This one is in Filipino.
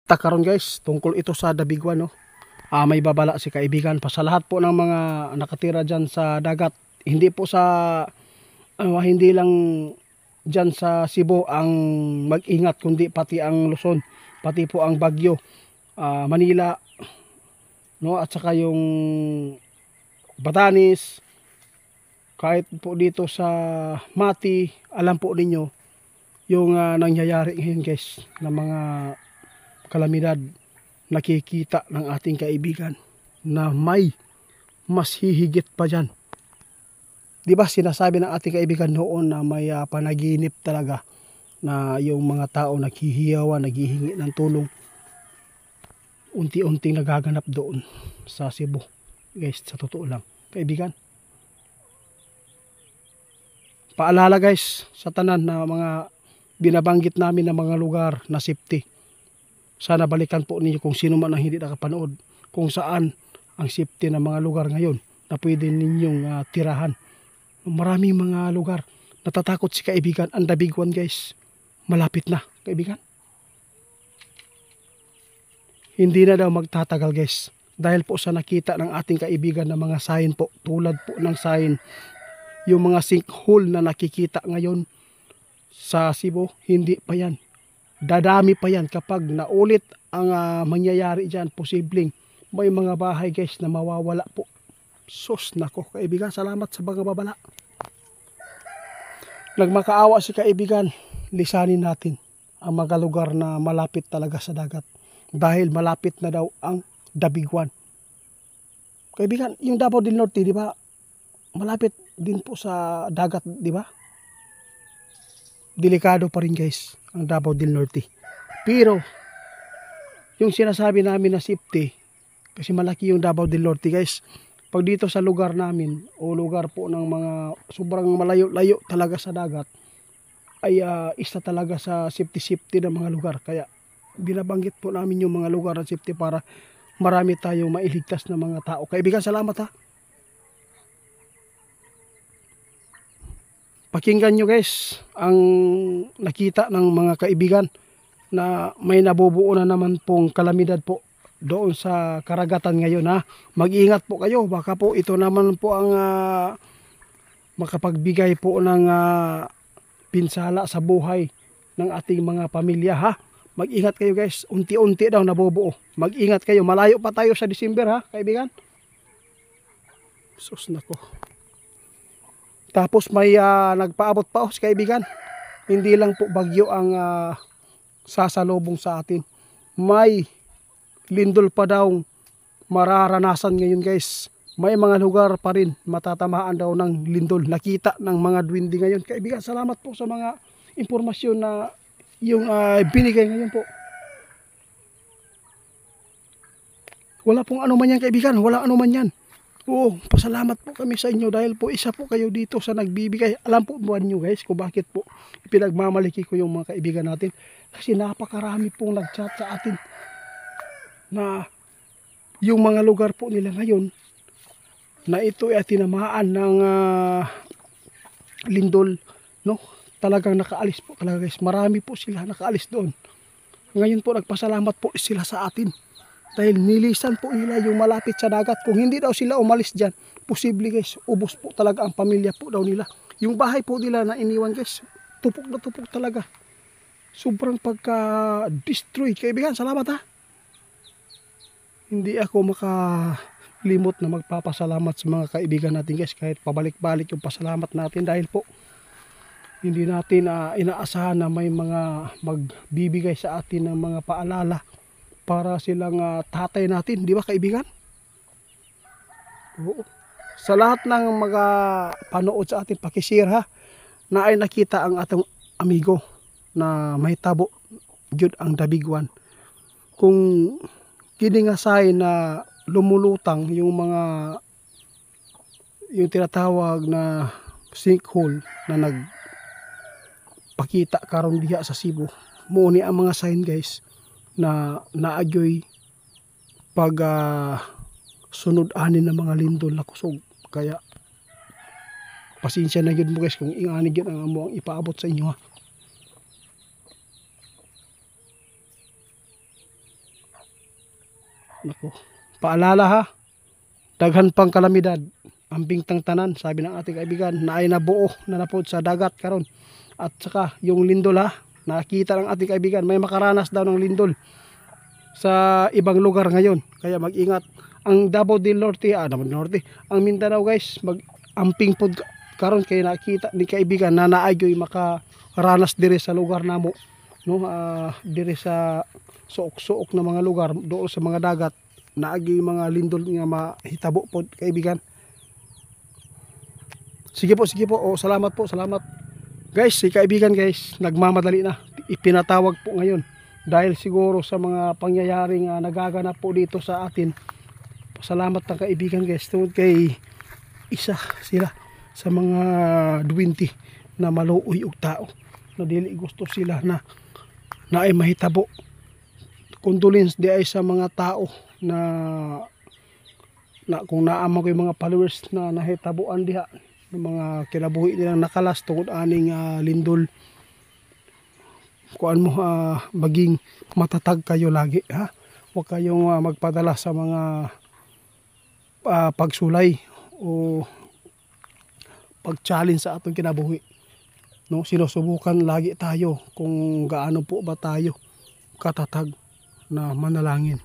Karon guys, tungkol ito sa Dabiguan, no. May babala si kaibigan pa sa lahat po ng mga nakatira diyan sa dagat. Hindi po sa hindi lang diyan sa Cebu ang mag-ingat, kundi pati ang Luzon, pati po ang Baguio, Manila, no, at saka yung Batanes, kahit po dito sa Mati. Alam po ninyo yung nangyayari ngayon guys ng mga kalamidad. Nakikita ng ating kaibigan na may mas hihigit pa dyan. Diba sinasabi ng ating kaibigan noon na may panaginip talaga na yung mga tao naghihiyawan, naghihingi ng tulong. Unti-unting nagaganap doon sa Cebu guys, sa totoo lang kaibigan. Paalala guys sa tanan na mga binabanggit namin na mga lugar na safety. Sana balikan po ninyo kung sino man ang hindi nakapanood kung saan ang safety ng mga lugar ngayon na pwede ninyong tirahan. Maraming mga lugar. Natatakot si kaibigan. Ang Dabiguan guys, malapit na kaibigan. Hindi na daw magtatagal guys. Dahil po sa nakita ng ating kaibigan na mga sign po, tulad po ng sign, yung mga sinkhole na nakikita ngayon sa Cebu, hindi pa yan. Dadami pa yan kapag naulit ang mangyayari dyan. Posibleng may mga bahay guys na mawawala po. Sus nako kaibigan, salamat sa mga babala. Nagmakaawa si kaibigan, lisanin natin ang mga lugar na malapit talaga sa dagat. Dahil malapit na daw ang Dabiguan. Kaibigan, yung Davao del Norte, di ba? Malapit din po sa dagat, di ba? Delikado pa rin guys ang Davao del Norte. Pero yung sinasabi namin na safety, kasi malaki yung Davao del Norte guys. Pag dito sa lugar namin o lugar po ng mga sobrang malayo-layo talaga sa dagat, ay isa talaga sa safety ng mga lugar. Kaya binabanggit po namin yung mga lugar na safety para marami tayong mailigtas na mga tao. Kaibigan, salamat ha. Pakinggan nyo guys ang nakita ng mga kaibigan na may nabubuo na naman pong kalamidad po doon sa karagatan ngayon ha. Mag-ingat po kayo, baka po ito naman po ang makapagbigay po ng pinsala sa buhay ng ating mga pamilya ha. Mag-ingat kayo guys, unti-unti daw nabubuo. Mag-ingat kayo, malayo pa tayo sa December ha kaibigan. Sus nako. Tapos may nagpaabot pa sa kaibigan. Hindi lang po bagyo ang sasalubong sa atin. May lindol pa daw mararanasan ngayon guys. May mga lugar pa rin matatamaan daw ng lindol. Nakita ng mga duwende ngayon. Kaibigan, salamat po sa mga impormasyon na yung binigay ngayon po. Wala pong ano man yan kaibigan. Wala ano man yan. Oo, pasalamat po kami sa inyo dahil po isa po kayo dito sa nagbibigay. Alam po buwan nyo guys kung bakit po pinagmamalaki ko yung mga kaibigan natin. Kasi napakarami pong nag-chat sa atin na yung mga lugar po nila ngayon na ito ay tinamaan ng lindol, no? Talagang nakaalis po talaga guys. Marami po sila nakaalis doon. Ngayon po nagpasalamat po sila sa atin. Dahil nilisan po nila yung malapit sa dagat. Kung hindi daw sila umalis dyan, posible guys, ubos po talaga ang pamilya po daw nila. Yung bahay po nila na iniwan guys, tupok na tupok talaga. Sobrang pagka-destroy. Kaibigan, salamat ha. Hindi ako makalimot na magpapasalamat sa mga kaibigan natin guys. Kahit pabalik-balik yung pasalamat natin dahil po hindi natin inaasahan na may mga magbibigay sa atin ng mga paalala para silang tatay natin, di ba kaibigan? Oo. Sa lahat ng mga panood sa atin, pakishare ha, na ay nakita ang atong amigo na may tabo jud ang Dabiguan. Kung kiningasay na lumulutang yung tinatawag na sinkhole na nagpakita karon diha sa Cebu, muni ang mga sign guys na naadyoy pag sunod anin ng mga lindol na kusog. Kaya pasensya na yun mo guys kung ingani yun ang amo ang ipaabot sa inyo ha. Nako, paalala ha, daghan pang kalamidad ang bingtang tanan, sabi ng ating kaibigan, na ay nabuo na napod sa dagat karon. At saka yung lindol ha, nakita ng ating kaibigan, may makaranas daw ng lindol sa ibang lugar ngayon, kaya mag-ingat. Ang Davao del Norte, ang Mindanao guys, mag-amping pod karon, kaya nakita ni kaibigan na naaygoy makaranas dire sa lugar namo, no, dire sa suok-suok na mga lugar doon sa mga dagat, naagi mga lindol nga mahitabo pod kaibigan. Sige po, o salamat po, salamat guys. Si kaibigan guys, nagmamadali na, ipinatawag po ngayon dahil siguro sa mga pangyayaring nagaganap po dito sa atin. Salamat ng kaibigan guys, tungkol kay isa sila sa mga duwinti na maluoy og tao, na dili gusto sila na ay mahitabo. Condolence di ay sa mga tao na kung naama ko yung mga followers na nahitabuan diha ng mga kinabuhi nilang nakalas tungod aning lindol. Kuan mo, maging matatag kayo lagi ha. Huwag kayong magpadala sa mga pagsulay o pag-challenge sa atong kinabuhi, no? Sinusubukan lagi tayo kung gaano po ba tayo katatag na manalangin.